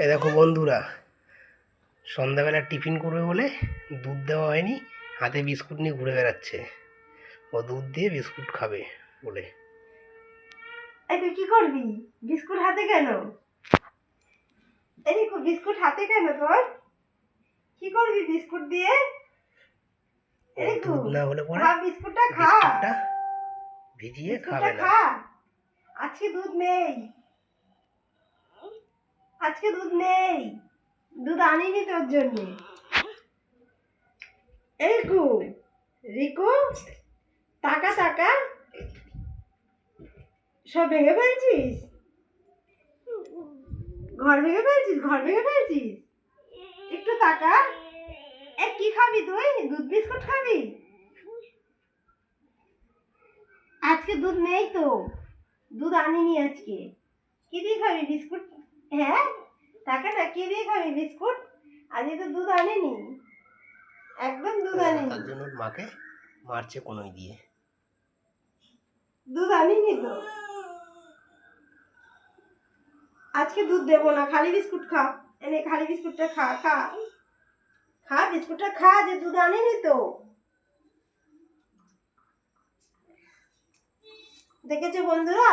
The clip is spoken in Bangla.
এই দেখো বন্ধুরা, সন্ধ্যাবেলা টিফিন করবে বলে দুধ দেওয়া হয়নি, হাতে বিস্কুট নিয়ে ঘুরে বেড়াচ্ছে। ও দুধ দিয়ে বিস্কুট খাবে বলে। এই তুই কি করবি? বিস্কুট হাতে কেন? এই বিস্কুট হাতে কেন তোর? কি করবি বিস্কুট দিয়ে? এই দুধ না হলে পরে খা বিস্কুটটা, খা বিস্কুটটা ভিজিয়ে বিস্কুটটা খাবে না। খা। আজকে দুধ নেই, আজকে দুধ নেই, দুধ আনিনি তোর জন্য। এই রিকু, টাকা টাকা সব ভেঙে ফেলছিস, ঘর ভেঙে ফেলছিস, ঘর ভেঙে ফেলছিস। একটু টাকা। এ কি খাবি তুই? দুধ বিস্কুট খাবি? আজকে দুধ নেই তো, দুধ আনিনি আজকে। কি দিয়ে খাবি বিস্কুট? হ্যাঁ, টাকা না, কি দিয়ে খাবি বিস্কুট? আজকে তো দুধ আনিনি, একদম দুধ আনিনি। তার জন্য ওর মাকে মারছে কোনোই দিয়ে। দুধ আনিনি তো, আজকে দুধ দেবো না, খালি বিস্কুট খা। এনে খালি বিস্কুটটা খা, খা খা বিস্কুটটা খা, যে দুধ আনিনি তো। দেখেছো বন্ধুরা,